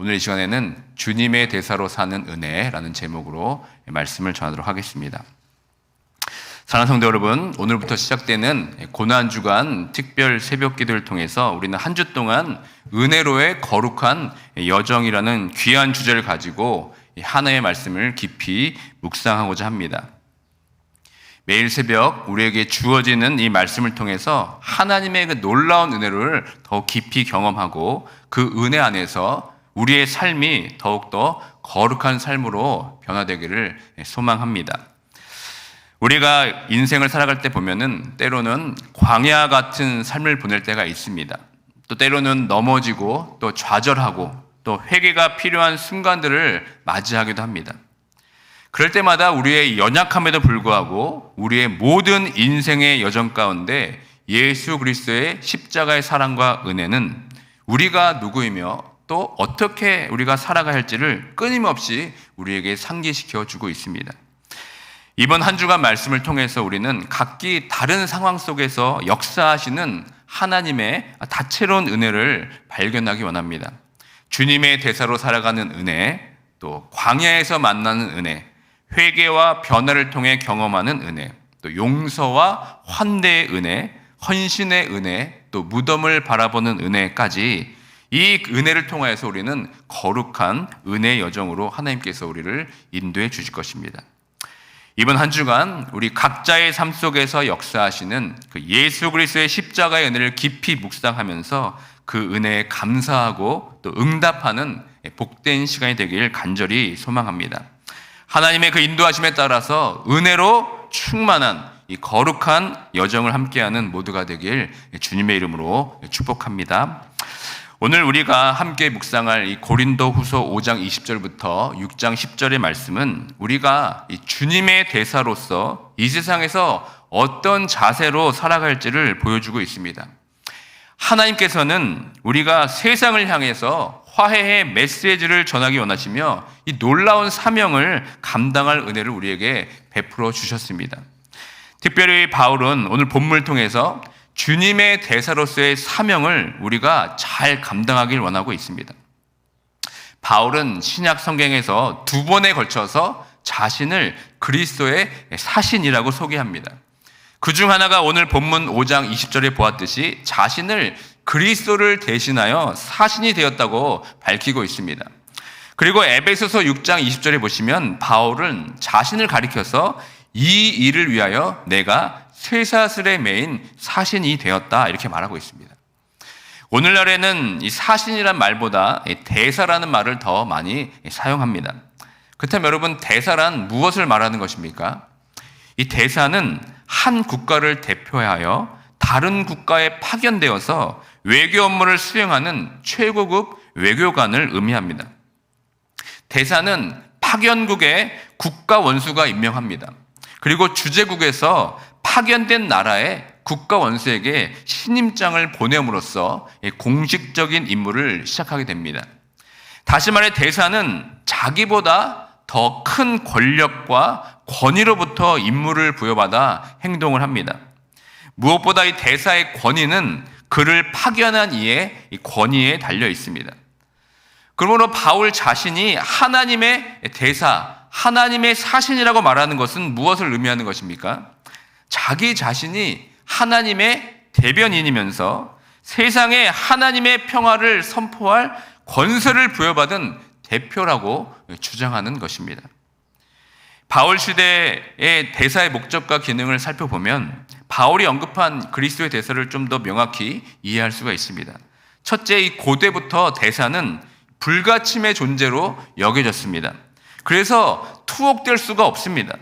오늘 이 시간에는 주님의 대사로 사는 은혜라는 제목으로 말씀을 전하도록 하겠습니다. 사랑하는 성도 여러분, 오늘부터 시작되는 고난주간 특별 새벽 기도를 통해서 우리는 한 주 동안 은혜로의 거룩한 여정이라는 귀한 주제를 가지고 하나의 말씀을 깊이 묵상하고자 합니다. 매일 새벽 우리에게 주어지는 이 말씀을 통해서 하나님의 그 놀라운 은혜를 더 깊이 경험하고 그 은혜 안에서 우리의 삶이 더욱더 거룩한 삶으로 변화되기를 소망합니다. 우리가 인생을 살아갈 때 보면은 때로는 광야 같은 삶을 보낼 때가 있습니다. 또 때로는 넘어지고 또 좌절하고 또 회개가 필요한 순간들을 맞이하기도 합니다. 그럴 때마다 우리의 연약함에도 불구하고 우리의 모든 인생의 여정 가운데 예수 그리스도의 십자가의 사랑과 은혜는 우리가 누구이며 또 어떻게 우리가 살아가야 할지를 끊임없이 우리에게 상기시켜 주고 있습니다. 이번 한 주간 말씀을 통해서 우리는 각기 다른 상황 속에서 역사하시는 하나님의 다채로운 은혜를 발견하기 원합니다. 주님의 대사로 살아가는 은혜, 또 광야에서 만나는 은혜, 회개와 변화를 통해 경험하는 은혜, 또 용서와 환대의 은혜, 헌신의 은혜, 또 무덤을 바라보는 은혜까지 이 은혜를 통하여서 우리는 거룩한 은혜의 여정으로 하나님께서 우리를 인도해 주실 것입니다. 이번 한 주간 우리 각자의 삶 속에서 역사하시는 그 예수 그리스도의 십자가의 은혜를 깊이 묵상하면서 그 은혜에 감사하고 또 응답하는 복된 시간이 되길 간절히 소망합니다. 하나님의 그 인도하심에 따라서 은혜로 충만한 이 거룩한 여정을 함께하는 모두가 되길 주님의 이름으로 축복합니다. 오늘 우리가 함께 묵상할 이 고린도후서 5장 20절부터 6장 10절의 말씀은 우리가 이 주님의 대사로서 이 세상에서 어떤 자세로 살아갈지를 보여주고 있습니다. 하나님께서는 우리가 세상을 향해서 화해의 메시지를 전하기 원하시며 이 놀라운 사명을 감당할 은혜를 우리에게 베풀어 주셨습니다. 특별히 바울은 오늘 본문을 통해서 주님의 대사로서의 사명을 우리가 잘 감당하길 원하고 있습니다. 바울은 신약 성경에서 두 번에 걸쳐서 자신을 그리스도의 사신이라고 소개합니다. 그중 하나가 오늘 본문 5장 20절에 보았듯이 자신을 그리스도를 대신하여 사신이 되었다고 밝히고 있습니다. 그리고 에베소서 6장 20절에 보시면 바울은 자신을 가리켜서 이 일을 위하여 내가 쇠사슬에 매인 사신이 되었다 이렇게 말하고 있습니다. 오늘날에는 이 사신이란 말보다 대사라는 말을 더 많이 사용합니다. 그렇다면 여러분, 대사란 무엇을 말하는 것입니까? 이 대사는 한 국가를 대표하여 다른 국가에 파견되어서 외교 업무를 수행하는 최고급 외교관을 의미합니다. 대사는 파견국에 국가 원수가 임명합니다. 그리고 주재국에서 파견된 나라의 국가 원수에게 신임장을 보냄으로써 공식적인 임무를 시작하게 됩니다. 다시 말해 대사는 자기보다 더 큰 권력과 권위로부터 임무를 부여받아 행동을 합니다. 무엇보다 이 대사의 권위는 그를 파견한 이의 권위에 달려 있습니다. 그러므로 바울 자신이 하나님의 대사, 하나님의 사신이라고 말하는 것은 무엇을 의미하는 것입니까? 자기 자신이 하나님의 대변인이면서 세상에 하나님의 평화를 선포할 권세를 부여받은 대표라고 주장하는 것입니다. 바울 시대의 대사의 목적과 기능을 살펴보면 바울이 언급한 그리스도의 대사를 좀 더 명확히 이해할 수가 있습니다. 첫째, 이 고대부터 대사는 불가침의 존재로 여겨졌습니다. 그래서 투옥될 수가 없습니다.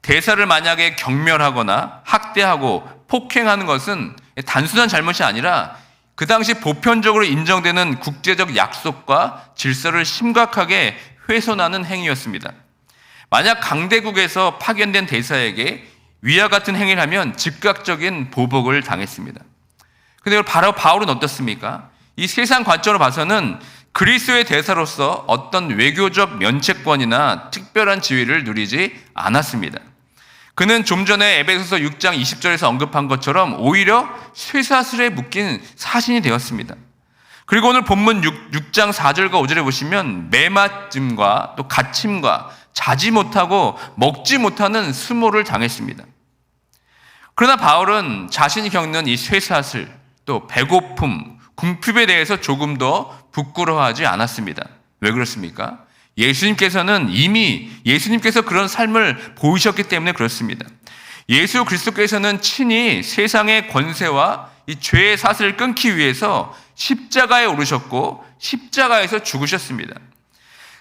대사를 만약에 경멸하거나 학대하고 폭행하는 것은 단순한 잘못이 아니라 그 당시 보편적으로 인정되는 국제적 약속과 질서를 심각하게 훼손하는 행위였습니다. 만약 강대국에서 파견된 대사에게 위와 같은 행위를 하면 즉각적인 보복을 당했습니다. 그런데 바로 바울은 어떻습니까? 이 세상 관점으로 봐서는 그리스도의 대사로서 어떤 외교적 면책권이나 특별한 지위를 누리지 않았습니다. 그는 좀 전에 에베소서 6장 20절에서 언급한 것처럼 오히려 쇠사슬에 묶인 사신이 되었습니다. 그리고 오늘 본문 6장 4절과 5절에 보시면 매맞음과 또 갇힘과 자지 못하고 먹지 못하는 수모를 당했습니다. 그러나 바울은 자신이 겪는 이 쇠사슬, 또 배고픔, 궁핍에 대해서 조금 더 부끄러워하지 않았습니다. 왜 그렇습니까? 이미 예수님께서 그런 삶을 보이셨기 때문에 그렇습니다. 예수 그리스도께서는 친히 세상의 권세와 이 죄의 사슬을 끊기 위해서 십자가에 오르셨고 십자가에서 죽으셨습니다.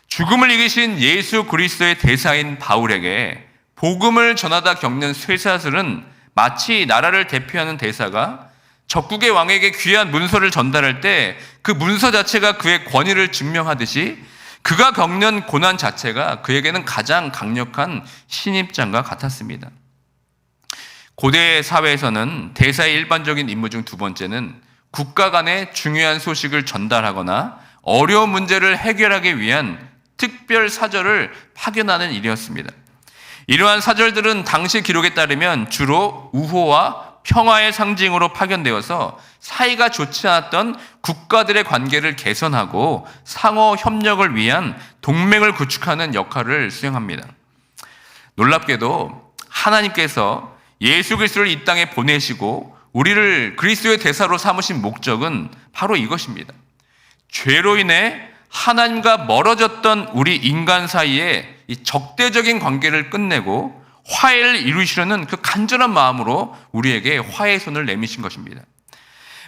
죽음을 이기신 예수 그리스도의 대사인 바울에게 복음을 전하다 겪는 쇠사슬은 마치 나라를 대표하는 대사가 적국의 왕에게 귀한 문서를 전달할 때 그 문서 자체가 그의 권위를 증명하듯이 그가 겪는 고난 자체가 그에게는 가장 강력한 신입장과 같았습니다. 고대 사회에서는 대사의 일반적인 임무 중 두 번째는 국가 간의 중요한 소식을 전달하거나 어려운 문제를 해결하기 위한 특별 사절을 파견하는 일이었습니다. 이러한 사절들은 당시 기록에 따르면 주로 우호와 평화의 상징으로 파견되어서 사이가 좋지 않았던 국가들의 관계를 개선하고 상호 협력을 위한 동맹을 구축하는 역할을 수행합니다. 놀랍게도 하나님께서 예수 그리스도를 이 땅에 보내시고 우리를 그리스도의 대사로 삼으신 목적은 바로 이것입니다. 죄로 인해 하나님과 멀어졌던 우리 인간 사이에 이 적대적인 관계를 끝내고 화해를 이루시려는 그 간절한 마음으로 우리에게 화해의 손을 내미신 것입니다.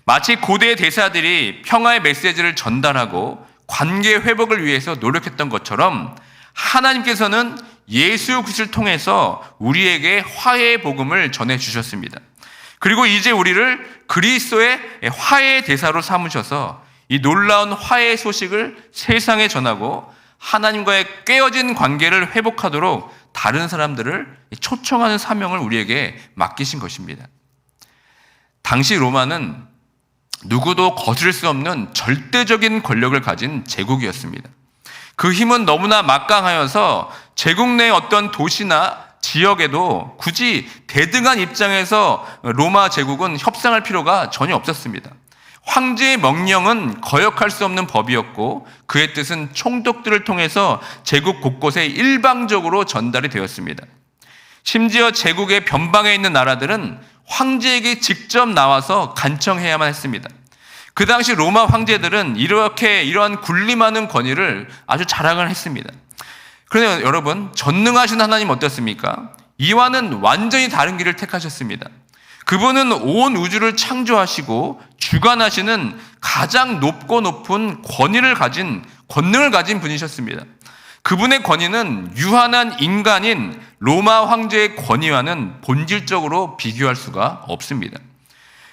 마치 고대 대사들이 평화의 메시지를 전달하고 관계 회복을 위해서 노력했던 것처럼 하나님께서는 예수 그리스도를 통해서 우리에게 화해의 복음을 전해주셨습니다. 그리고 이제 우리를 그리스도의 화해의 대사로 삼으셔서 이 놀라운 화해의 소식을 세상에 전하고 하나님과의 깨어진 관계를 회복하도록 다른 사람들을 초청하는 사명을 우리에게 맡기신 것입니다. 당시 로마는 누구도 거스를 수 없는 절대적인 권력을 가진 제국이었습니다. 그 힘은 너무나 막강하여서 제국 내 어떤 도시나 지역에도 굳이 대등한 입장에서 로마 제국은 협상할 필요가 전혀 없었습니다. 황제의 명령은 거역할 수 없는 법이었고 그의 뜻은 총독들을 통해서 제국 곳곳에 일방적으로 전달이 되었습니다. 심지어 제국의 변방에 있는 나라들은 황제에게 직접 나와서 간청해야만 했습니다. 그 당시 로마 황제들은 이러한 군림하는 권위를 아주 자랑을 했습니다. 그런데 여러분, 전능하신 하나님 어떻습니까? 이와는 완전히 다른 길을 택하셨습니다. 그분은 온 우주를 창조하시고 주관하시는 가장 높고 높은 권능을 가진 분이셨습니다. 그분의 권위는 유한한 인간인 로마 황제의 권위와는 본질적으로 비교할 수가 없습니다.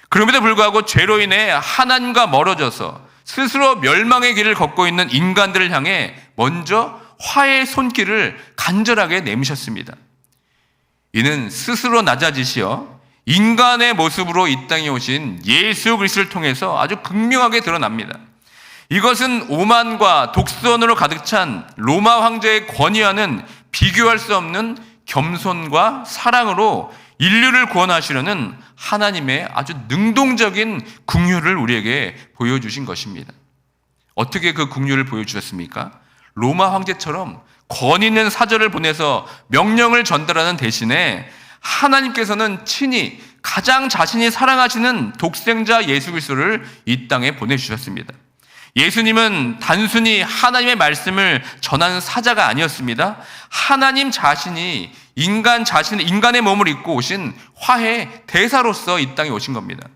그럼에도 불구하고 죄로 인해 하나님과 멀어져서 스스로 멸망의 길을 걷고 있는 인간들을 향해 먼저 화해의 손길을 간절하게 내미셨습니다. 이는 스스로 낮아지시어 인간의 모습으로 이 땅에 오신 예수 그리스도를 통해서 아주 극명하게 드러납니다. 이것은 오만과 독선으로 가득 찬 로마 황제의 권위와는 비교할 수 없는 겸손과 사랑으로 인류를 구원하시려는 하나님의 아주 능동적인 긍휼을 우리에게 보여주신 것입니다. 어떻게 그 긍휼을 보여주셨습니까? 로마 황제처럼 권위 있는 사절을 보내서 명령을 전달하는 대신에 하나님께서는 친히 가장 자신이 사랑하시는 독생자 예수 그리스도를 이 땅에 보내주셨습니다. 예수님은 단순히 하나님의 말씀을 전하는 사자가 아니었습니다. 하나님 자신이 인간의 몸을 입고 오신 화해 대사로서 이 땅에 오신 겁니다.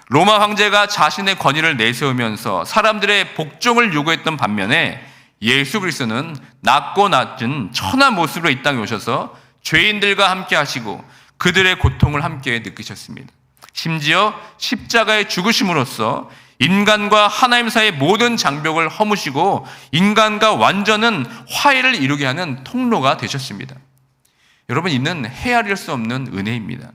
로마 황제가 자신의 권위를 내세우면서 사람들의 복종을 요구했던 반면에 예수 그리스도는 낮고 낮은 천한 모습으로 이 땅에 오셔서 죄인들과 함께 하시고 그들의 고통을 함께 느끼셨습니다. 심지어 십자가의 죽으심으로써 인간과 하나님 사이의 모든 장벽을 허무시고 인간과 완전한 화해를 이루게 하는 통로가 되셨습니다. 여러분, 이는 헤아릴 수 없는 은혜입니다.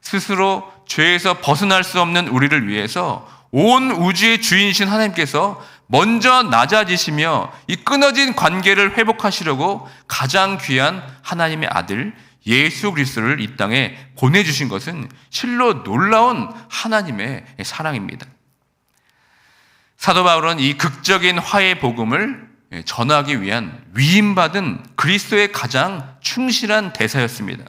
스스로 죄에서 벗어날 수 없는 우리를 위해서 온 우주의 주인이신 하나님께서 먼저 낮아지시며 이 끊어진 관계를 회복하시려고 가장 귀한 하나님의 아들 예수 그리스도를 이 땅에 보내주신 것은 실로 놀라운 하나님의 사랑입니다. 사도 바울은 이 극적인 화해 복음을 전하기 위한 위임받은 그리스도의 가장 충실한 대사였습니다.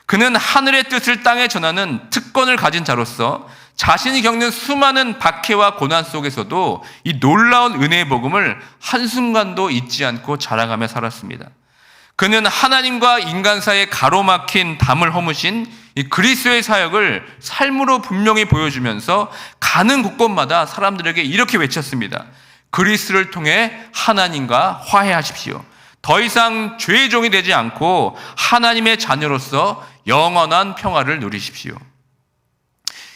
그는 하늘의 뜻을 땅에 전하는 특권을 가진 자로서 자신이 겪는 수많은 박해와 고난 속에서도 이 놀라운 은혜의 복음을 한순간도 잊지 않고 자랑하며 살았습니다. 그는 하나님과 인간 사이에 가로막힌 담을 허무신 이 그리스도의 사역을 삶으로 분명히 보여주면서 가는 곳곳마다 사람들에게 이렇게 외쳤습니다. 그리스도를 통해 하나님과 화해하십시오. 더 이상 죄의 종이 되지 않고 하나님의 자녀로서 영원한 평화를 누리십시오.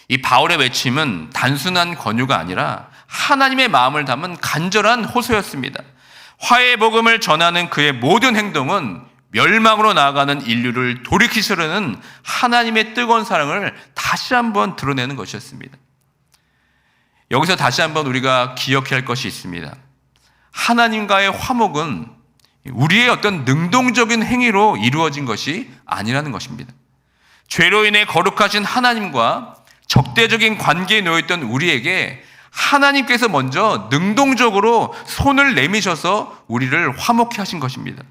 이 바울의 외침은 단순한 권유가 아니라 하나님의 마음을 담은 간절한 호소였습니다. 화해의 복음을 전하는 그의 모든 행동은 멸망으로 나아가는 인류를 돌이키시려는 하나님의 뜨거운 사랑을 다시 한번 드러내는 것이었습니다. 여기서 다시 한번 우리가 기억해야 할 것이 있습니다. 하나님과의 화목은 우리의 어떤 능동적인 행위로 이루어진 것이 아니라는 것입니다. 죄로 인해 거룩하신 하나님과 적대적인 관계에 놓여있던 우리에게 하나님께서 먼저 능동적으로 손을 내미셔서 우리를 화목케 하신 것입니다.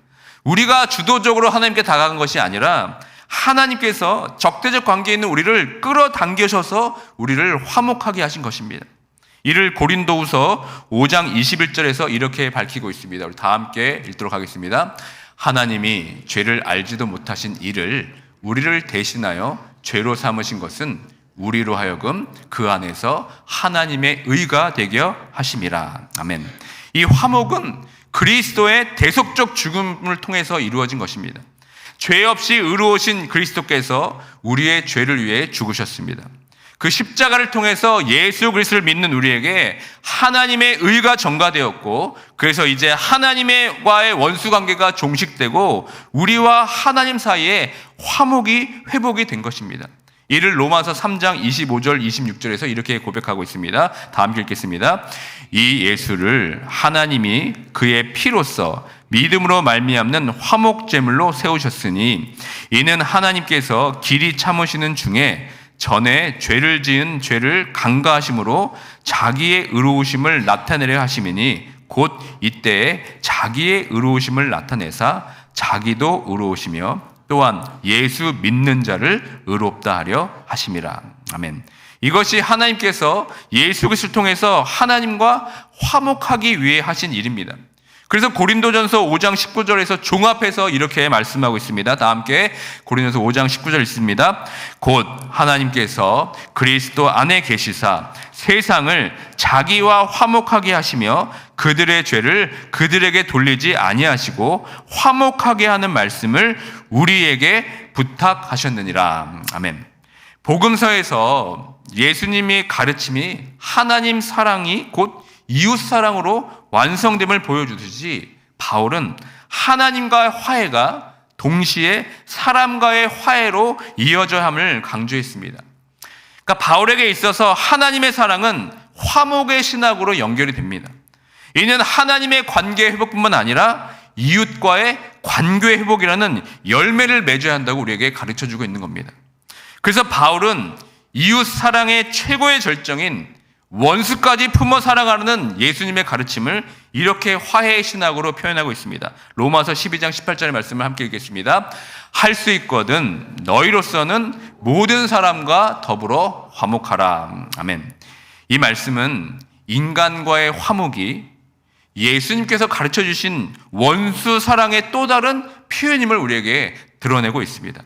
우리가 주도적으로 하나님께 다가간 것이 아니라 하나님께서 적대적 관계에 있는 우리를 끌어당기셔서 우리를 화목하게 하신 것입니다. 이를 고린도후서 5장 21절에서 이렇게 밝히고 있습니다. 우리 다 함께 읽도록 하겠습니다. 하나님이 죄를 알지도 못하신 이를 우리를 대신하여 죄로 삼으신 것은 우리로 하여금 그 안에서 하나님의 의가 되게 하심이라. 아멘. 이 화목은 그리스도의 대속적 죽음을 통해서 이루어진 것입니다. 죄 없이 의로우신 그리스도께서 우리의 죄를 위해 죽으셨습니다. 그 십자가를 통해서 예수 그리스도를 믿는 우리에게 하나님의 의가 전가되었고, 그래서 이제 하나님과의 원수 관계가 종식되고 우리와 하나님 사이에 화목이 회복이 된 것입니다. 이를 로마서 3장 25절 26절에서 이렇게 고백하고 있습니다. 다 함께 읽겠습니다. 이 예수를 하나님이 그의 피로써 믿음으로 말미암는 화목제물로 세우셨으니 이는 하나님께서 길이 참으시는 중에 전에 죄를 지은 죄를 간과하심으로 자기의 의로우심을 나타내려 하심이니 곧 이때에 자기의 의로우심을 나타내사 자기도 의로우시며 또한 예수 믿는 자를 의롭다 하려 하심이라. 아멘. 이것이 하나님께서 예수 그리스도를 통해서 하나님과 화목하기 위해 하신 일입니다. 그래서 고린도전서 5장 19절에서 종합해서 이렇게 말씀하고 있습니다. 다 함께 고린도전서 5장 19절 읽습니다. 곧 하나님께서 그리스도 안에 계시사 세상을 자기와 화목하게 하시며 그들의 죄를 그들에게 돌리지 아니하시고 화목하게 하는 말씀을 우리에게 부탁하셨느니라. 아멘. 복음서에서 예수님의 가르침이 하나님 사랑이 곧 이웃 사랑으로 완성됨을 보여주듯이 바울은 하나님과의 화해가 동시에 사람과의 화해로 이어져야 함을 강조했습니다. 그러니까 바울에게 있어서 하나님의 사랑은 화목의 신학으로 연결이 됩니다. 이는 하나님의 관계 회복뿐만 아니라 이웃과의 관계 회복이라는 열매를 맺어야 한다고 우리에게 가르쳐주고 있는 겁니다. 그래서 바울은 이웃 사랑의 최고의 절정인 원수까지 품어 사랑하는 예수님의 가르침을 이렇게 화해의 신학으로 표현하고 있습니다. 로마서 12장 18절의 말씀을 함께 읽겠습니다. 할 수 있거든 너희로서는 모든 사람과 더불어 화목하라. 아멘. 이 말씀은 인간과의 화목이 예수님께서 가르쳐 주신 원수 사랑의 또 다른 표현임을 우리에게 드러내고 있습니다.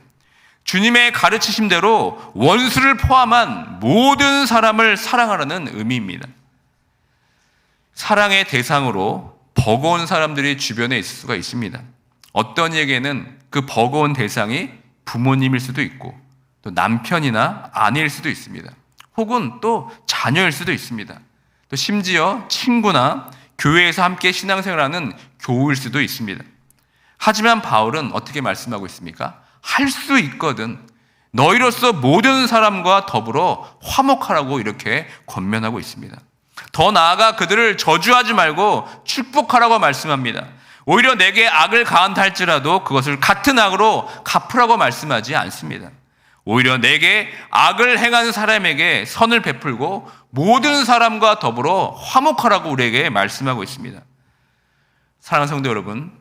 주님의 가르치심대로 원수를 포함한 모든 사람을 사랑하라는 의미입니다. 사랑의 대상으로 버거운 사람들이 주변에 있을 수가 있습니다. 어떤 이에게는 그 버거운 대상이 부모님일 수도 있고 또 남편이나 아내일 수도 있습니다. 혹은 또 자녀일 수도 있습니다. 또 심지어 친구나 교회에서 함께 신앙생활하는 교우일 수도 있습니다. 하지만 바울은 어떻게 말씀하고 있습니까? 할 수 있거든 너희로서 모든 사람과 더불어 화목하라고 이렇게 권면하고 있습니다. 더 나아가 그들을 저주하지 말고 축복하라고 말씀합니다. 오히려 내게 악을 가한다 할지라도 그것을 같은 악으로 갚으라고 말씀하지 않습니다. 오히려 내게 악을 행한 사람에게 선을 베풀고 모든 사람과 더불어 화목하라고 우리에게 말씀하고 있습니다. 사랑하는 성도 여러분,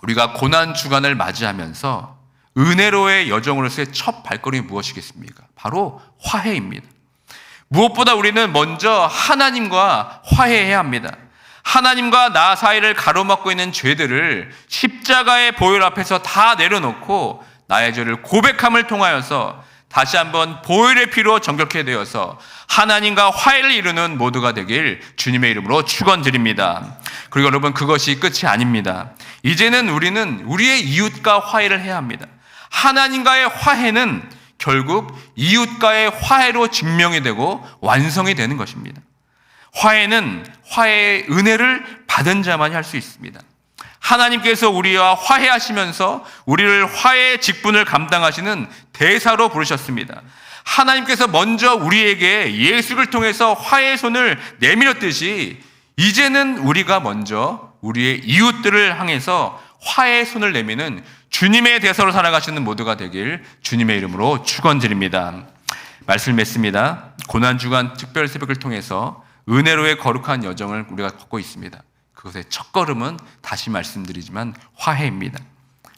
우리가 고난 주간을 맞이하면서 은혜로의 여정으로서의 첫 발걸음이 무엇이겠습니까? 바로 화해입니다. 무엇보다 우리는 먼저 하나님과 화해해야 합니다. 하나님과 나 사이를 가로막고 있는 죄들을 십자가의 보혈 앞에서 다 내려놓고 나의 죄를 고백함을 통하여서 다시 한번 보혈의 피로 정결케 되어서 하나님과 화해를 이루는 모두가 되길 주님의 이름으로 축원드립니다. 그리고 여러분, 그것이 끝이 아닙니다. 이제는 우리는 우리의 이웃과 화해를 해야 합니다. 하나님과의 화해는 결국 이웃과의 화해로 증명이 되고 완성이 되는 것입니다. 화해는 화해의 은혜를 받은 자만이 할 수 있습니다. 하나님께서 우리와 화해하시면서 우리를 화해의 직분을 감당하시는 대사로 부르셨습니다. 하나님께서 먼저 우리에게 예수를 통해서 화해의 손을 내밀었듯이 이제는 우리가 먼저 우리의 이웃들을 향해서 화해의 손을 내미는 주님의 대사로 살아가시는 모두가 되길 주님의 이름으로 축원드립니다. 말씀을 맺습니다. 고난주간 특별 새벽을 통해서 은혜로의 거룩한 여정을 우리가 걷고 있습니다. 그것의 첫걸음은 다시 말씀드리지만 화해입니다.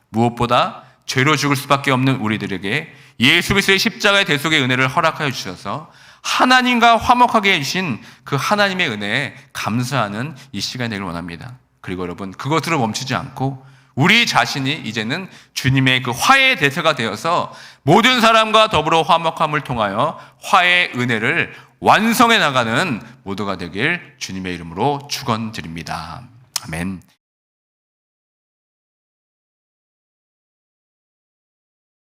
무엇보다 죄로 죽을 수밖에 없는 우리들에게 예수 그리스도의 십자가의 대속의 은혜를 허락하여 주셔서 하나님과 화목하게 해주신 그 하나님의 은혜에 감사하는 이 시간이 되길 원합니다. 그리고 여러분, 그것으로 멈추지 않고 우리 자신이 이제는 주님의 그 화해의 대사가 되어서 모든 사람과 더불어 화목함을 통하여 화해의 은혜를 완성해 나가는 모두가 되길 주님의 이름으로 축원드립니다. 아멘.